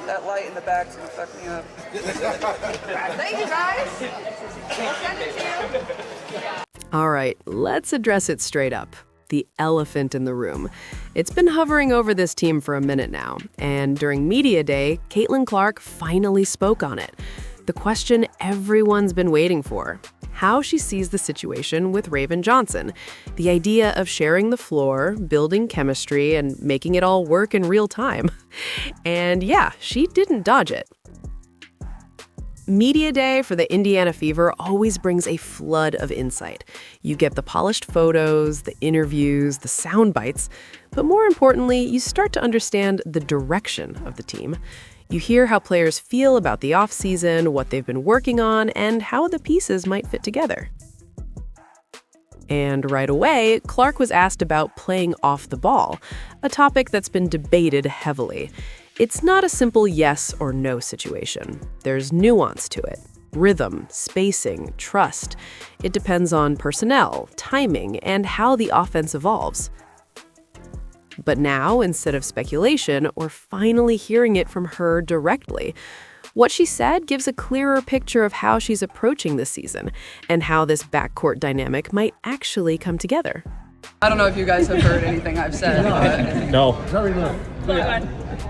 That light in the back's gonna fuck me up. Thank you, guys. I'll send it to you. All right, let's address it straight up. The elephant in the room. It's been hovering over this team for a minute now, and during Media Day, Caitlin Clark finally spoke on it. The question everyone's been waiting for: how she sees the situation with Raven Johnson, the idea of sharing the floor, building chemistry, and making it all work in real time. And yeah, she didn't dodge it. Media Day for the Indiana Fever always brings a flood of insight. You get the polished photos, the interviews, the sound bites, but more importantly, you start to understand the direction of the team. You hear how players feel about the offseason, what they've been working on, and how the pieces might fit together. And right away, Clark was asked about playing off the ball, a topic that's been debated heavily. It's not a simple yes or no situation. There's nuance to it. Rhythm, spacing, trust. It depends on personnel, timing, and how the offense evolves. But now, instead of speculation, we're finally hearing it from her directly. What she said gives a clearer picture of how she's approaching this season and how this backcourt dynamic might actually come together. I don't know if you guys have heard anything I've said. No. But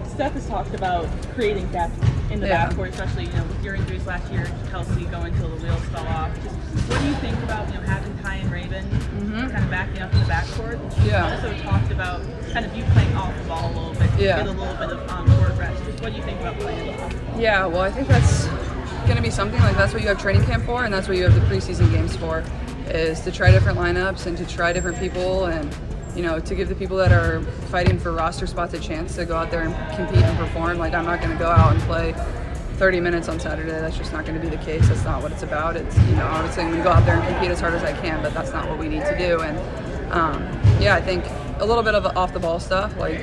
Steph has talked about creating depth in the backcourt, especially with your injuries last year, Kelsey going till the wheels fell off. Just what do you think about having Ty and Raven kind of backing up in the backcourt? She's also talked about kind of you playing off the ball a little bit, get a little bit of court rest. Just what do you think about playing off the ball? Yeah, well, I think that's going to be something like that's what you have training camp for, and that's what you have the preseason games for, is to try different lineups and to try different people and to give the people that are fighting for roster spots a chance to go out there and compete and perform. Like, I'm not going to go out and play 30 minutes on Saturday. That's just not going to be the case. That's not what it's about. It's, obviously I'm going to go out there and compete as hard as I can, but that's not what we need to do. And, I think a little bit of off the ball stuff. Like,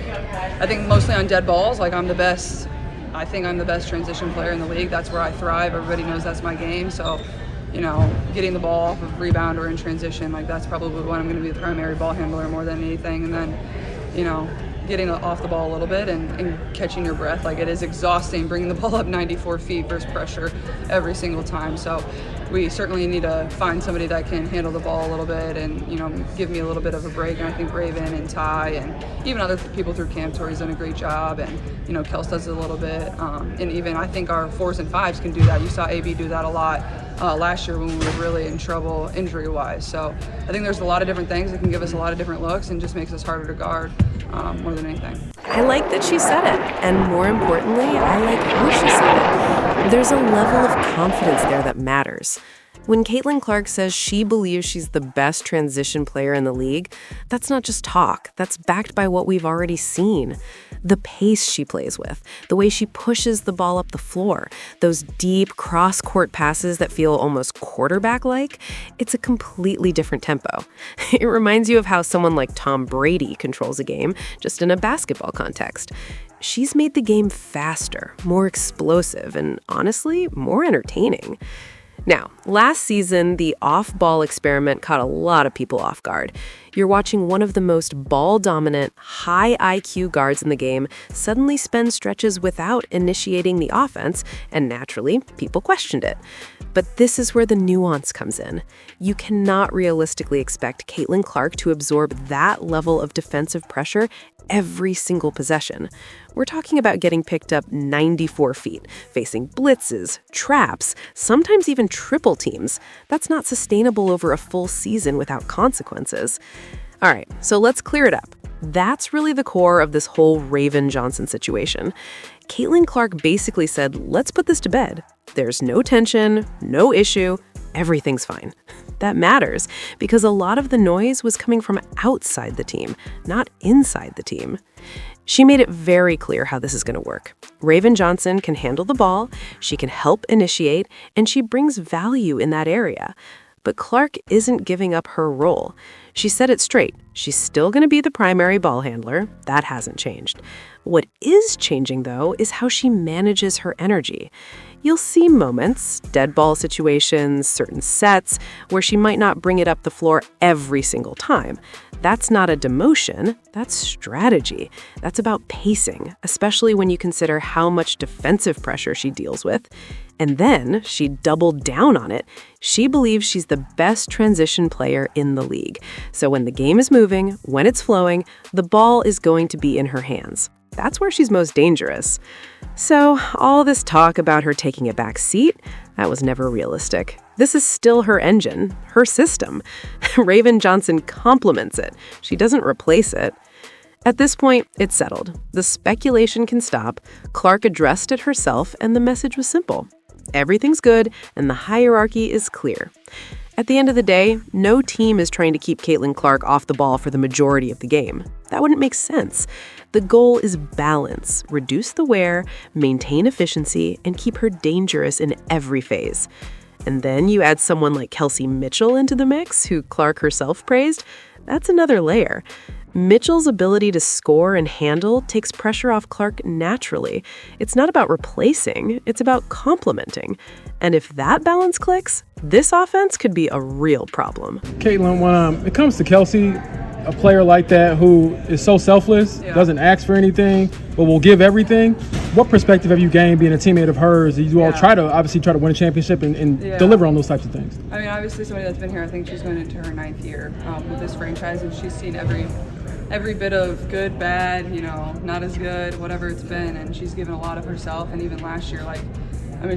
I think mostly on dead balls. Like, I think I'm the best transition player in the league. That's where I thrive. Everybody knows that's my game. So, getting the ball off of rebound or in transition, like that's probably when I'm going to be the primary ball handler more than anything. And then, getting off the ball a little bit and catching your breath. Like, it is exhausting bringing the ball up 94 feet versus pressure every single time. So we certainly need to find somebody that can handle the ball a little bit and, give me a little bit of a break. And I think Raven and Ty and even other people through camp, Tori's done a great job. And, Kels does it a little bit. And even I think our 4s and 5s can do that. You saw AB do that a lot last year when we were really in trouble injury-wise. So I think there's a lot of different things that can give us a lot of different looks and just makes us harder to guard more than anything. I like that she said it, and more importantly, I like how she said it. There's a level of confidence there that matters. When Caitlin Clark says she believes she's the best transition player in the league, that's not just talk. That's backed by what we've already seen. The pace she plays with, the way she pushes the ball up the floor, those deep cross-court passes that feel almost quarterback-like, it's a completely different tempo. It reminds you of how someone like Tom Brady controls a game, just in a basketball context. She's made the game faster, more explosive, and honestly, more entertaining. Now, last season, the off-ball experiment caught a lot of people off guard. You're watching one of the most ball-dominant, high IQ guards in the game suddenly spend stretches without initiating the offense, and naturally, people questioned it. But this is where the nuance comes in. You cannot realistically expect Caitlin Clark to absorb that level of defensive pressure every single possession. We're talking about getting picked up 94 feet, facing blitzes, traps, sometimes even triple teams. That's not sustainable over a full season without consequences. All right, so let's clear it up. That's really the core of this whole Raven Johnson situation. Caitlin Clark basically said, let's put this to bed. There's no tension, no issue, everything's fine. That matters because a lot of the noise was coming from outside the team, not inside the team. She made it very clear how this is going to work. Raven Johnson can handle the ball, she can help initiate, and she brings value in that area. But Clark isn't giving up her role. She said it straight. She's still going to be the primary ball handler. That hasn't changed. What is changing, though, is how she manages her energy. You'll see moments, dead ball situations, certain sets, where she might not bring it up the floor every single time. That's not a demotion, that's strategy. That's about pacing, especially when you consider how much defensive pressure she deals with. And then she doubled down on it. She believes she's the best transition player in the league. So when the game is moving, when it's flowing, the ball is going to be in her hands. That's where she's most dangerous. So all this talk about her taking a back seat, that was never realistic. This is still her engine, her system. Raven Johnson complements it. She doesn't replace it. At this point, it's settled. The speculation can stop. Clark addressed it herself, and the message was simple. Everything's good, and the hierarchy is clear. At the end of the day, no team is trying to keep Caitlin Clark off the ball for the majority of the game. That wouldn't make sense. The goal is balance, reduce the wear, maintain efficiency, and keep her dangerous in every phase. And then you add someone like Kelsey Mitchell into the mix, who Clark herself praised. That's another layer. Mitchell's ability to score and handle takes pressure off Clark naturally. It's not about replacing, it's about complementing. And if that balance clicks, this offense could be a real problem. Caitlin, when it comes to Kelsey, a player like that who is so selfless, doesn't ask for anything, but will give everything, what perspective have you gained being a teammate of hers? You all try to win a championship and deliver on those types of things. I mean, obviously somebody that's been here, I think she's going into her 9th year with this franchise, and she's seen every bit of good, bad, not as good, whatever it's been, and she's given a lot of herself. And even last year,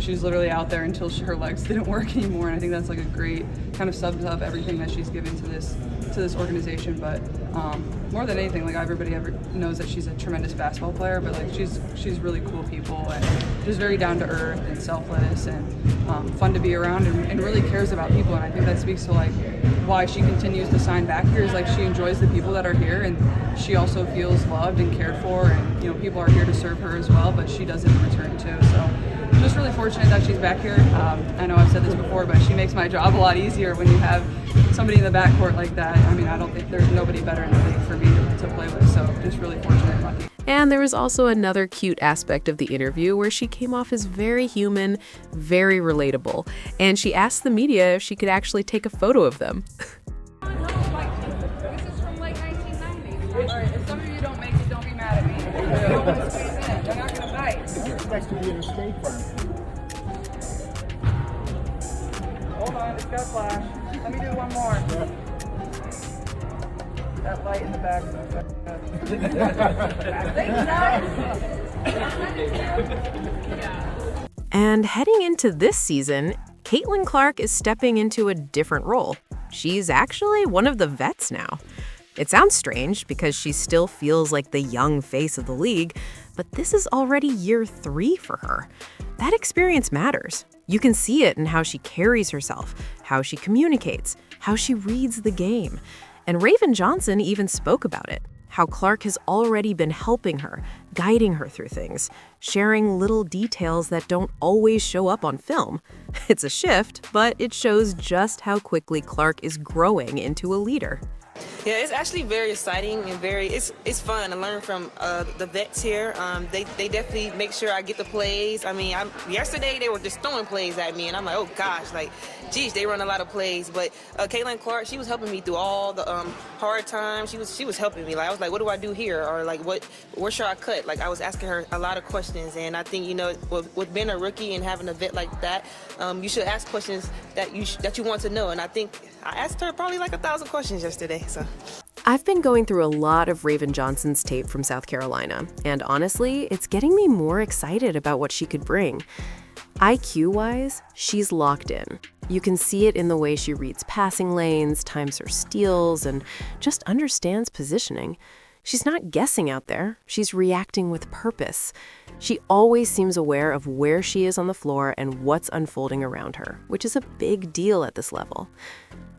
she's literally out there until her legs didn't work anymore, and I think that's a great kind of sums up everything that she's given to this organization. But more than anything, everybody knows that she's a tremendous basketball player, but she's really cool people and just very down to earth and selfless and fun to be around and really cares about people. And I think that speaks to why she continues to sign back here is she enjoys the people that are here, and she also feels loved and cared for, and people are here to serve her as well, but she does it in return too. So just really fortunate that she's back here. I know I've said this before, but she makes my job a lot easier when you have somebody in the backcourt like that. I mean, I don't think there's nobody better in the league for me to play with, so just really fortunate and lucky. And there was also another cute aspect of the interview where she came off as very human, very relatable, and she asked the media if she could actually take a photo of them. This is from 1990s. All right, if some of you don't make it, don't be mad at me. They're not going to bite. Expects to be an escape room. Hold on, it's got flash. Let me do one more. That light in the back. And heading into this season, Caitlin Clark is stepping into a different role. She's actually one of the vets now. It sounds strange because she still feels like the young face of the league, but this is already year 3 for her. That experience matters. You can see it in how she carries herself, how she communicates, how she reads the game. And Raven Johnson even spoke about it, how Clark has already been helping her, guiding her through things, sharing little details that don't always show up on film. It's a shift, but it shows just how quickly Clark is growing into a leader. Yeah, it's actually very exciting and it's fun to learn from the vets here. They definitely make sure I get the plays. I mean, yesterday they were just throwing plays at me, and I'm like, oh gosh, geez, they run a lot of plays. But Caitlin Clark, she was helping me through all the hard times. She was helping me. I was like, what do I do here? Or where should I cut? I was asking her a lot of questions, and I think with being a rookie and having a vet like that, you should ask questions that you want to know. And I think I asked her probably 1,000 questions yesterday. So. I've been going through a lot of Raven Johnson's tape from South Carolina, and honestly, it's getting me more excited about what she could bring. IQ-wise, she's locked in. You can see it in the way she reads passing lanes, times her steals, and just understands positioning. She's not guessing out there. She's reacting with purpose. She always seems aware of where she is on the floor and what's unfolding around her, which is a big deal at this level.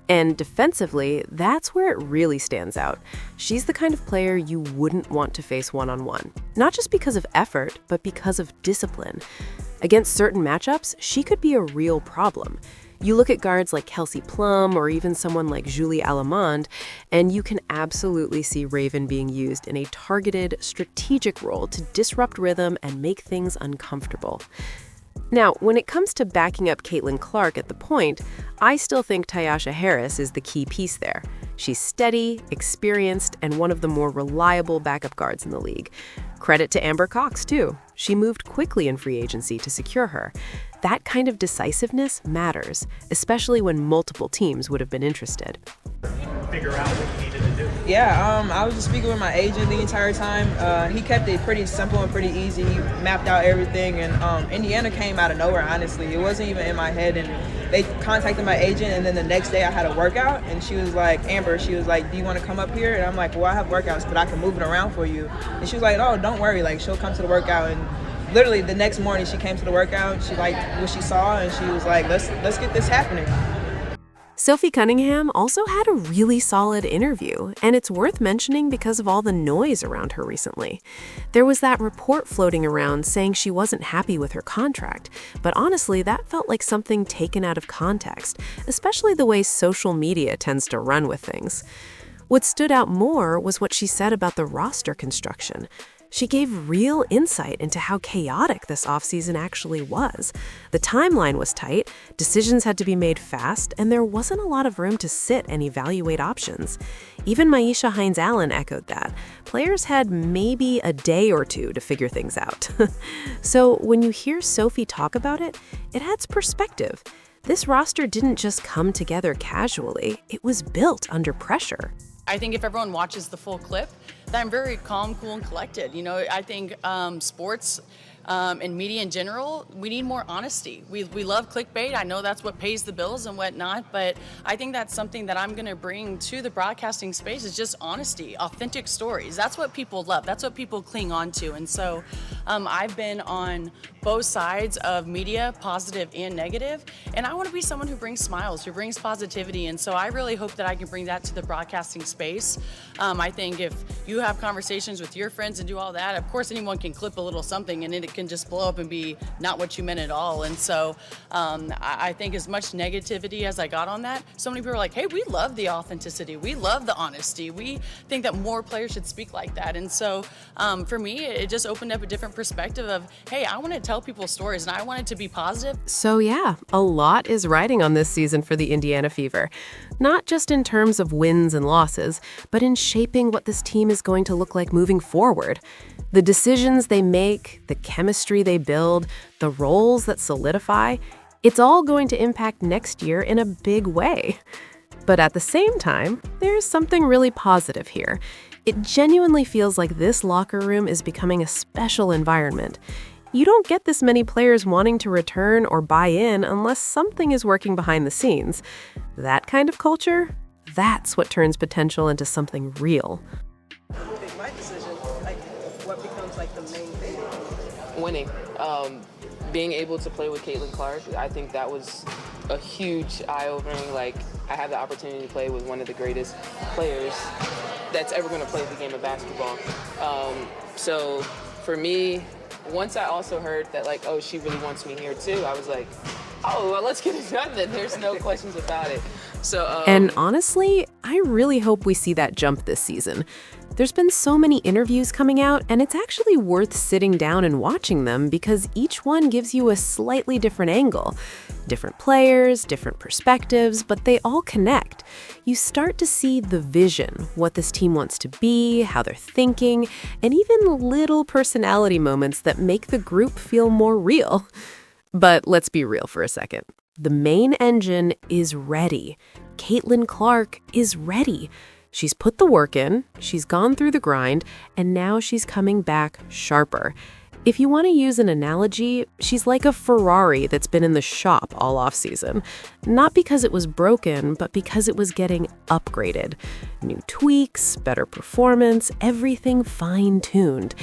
And defensively, that's where it really stands out. She's the kind of player you wouldn't want to face one-on-one, not just because of effort, but because of discipline. Against certain matchups, she could be a real problem. You look at guards like Kelsey Plum or even someone like Julie Alamand, and you can absolutely see Raven being used in a targeted, strategic role to disrupt rhythm and make things uncomfortable. Now, when it comes to backing up Caitlin Clark at the point, I still think Tyasha Harris is the key piece there. She's steady, experienced, and one of the more reliable backup guards in the league. Credit to Amber Cox, too. She moved quickly in free agency to secure her. That kind of decisiveness matters, especially when multiple teams would have been interested. Figure out what you needed to do. Yeah, I was just speaking with my agent the entire time. He kept it pretty simple and pretty easy. He mapped out everything, and Indiana came out of nowhere, honestly. It wasn't even in my head, and they contacted my agent, and then the next day I had a workout, and she was like, Amber, she was like, do you want to come up here? And I'm like, well, I have workouts, but I can move it around for you. And she was like, oh, don't worry, like, she'll come to the workout. And literally the next morning she came to the workout, she liked what she saw, and she was like, let's get this happening. Sophie Cunningham also had a really solid interview, and it's worth mentioning because of all the noise around her recently. There was that report floating around saying she wasn't happy with her contract, but honestly, that felt like something taken out of context, especially the way social media tends to run with things. What stood out more was what she said about the roster construction. She gave real insight into how chaotic this offseason actually was. The timeline was tight, decisions had to be made fast, and there wasn't a lot of room to sit and evaluate options. Even Maisha Hines-Allen echoed that. Players had maybe a day or two to figure things out. So when you hear Sophie talk about it, it adds perspective. This roster didn't just come together casually, it was built under pressure. I think if everyone watches the full clip, that I'm very calm, cool, and collected. You know, I think sports and media in general, we need more honesty. We love clickbait. I know that's what pays the bills and whatnot, but I think that's something that I'm going to bring to the broadcasting space is just honesty, authentic stories. That's what people love. That's what people cling on to. And so I've been on both sides of media, positive and negative, and I want to be someone who brings smiles, who brings positivity, and so I really hope that I can bring that to the broadcasting space. I think if you have conversations with your friends and do all that, of course anyone can clip a little something and it can just blow up and be not what you meant at all. And so I think as much negativity as I got on that, so many people are like, hey, we love the authenticity, we love the honesty, we think that more players should speak like that. And so for me, it just opened up a different perspective of, hey, I want to tell people stories and I want it to be positive. So yeah, a lot is riding on this season for the Indiana Fever. Not just in terms of wins and losses, but in shaping what this team is going to look like moving forward. The decisions they make, the chemistry they build, the roles that solidify, it's all going to impact next year in a big way. But at the same time, there's something really positive here. It genuinely feels like this locker room is becoming a special environment. You don't get this many players wanting to return or buy in unless something is working behind the scenes. That kind of culture, that's what turns potential into something real. My decision, like, what becomes like the main thing? Winning. Being able to play with Caitlin Clark, I think that was a huge eye-opening. Like, I had the opportunity to play with one of the greatest players that's ever going to play the game of basketball. So for me, once I also heard that, like, oh, she really wants me here too, I was like, oh, well, let's get it done then. There's no questions about it. So, and honestly, I really hope we see that jump this season. There's been so many interviews coming out, and it's actually worth sitting down and watching them because each one gives you a slightly different angle. Different players, different perspectives, but they all connect. You start to see the vision, what this team wants to be, how they're thinking, and even little personality moments that make the group feel more real. But let's be real for a second. The main engine is ready. Caitlin Clark is ready. She's put the work in, she's gone through the grind, and now she's coming back sharper. If you want to use an analogy, she's like a Ferrari that's been in the shop all offseason. Not because it was broken, but because it was getting upgraded. New tweaks, better performance, everything fine-tuned.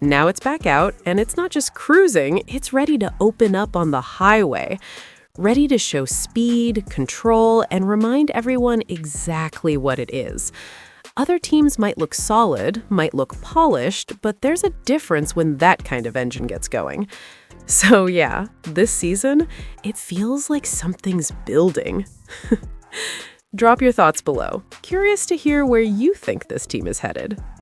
Now it's back out, and it's not just cruising, it's ready to open up on the highway. Ready to show speed, control, and remind everyone exactly what it is. Other teams might look solid, might look polished, but there's a difference when that kind of engine gets going. So yeah, this season, it feels like something's building. Drop your thoughts below. Curious to hear where you think this team is headed.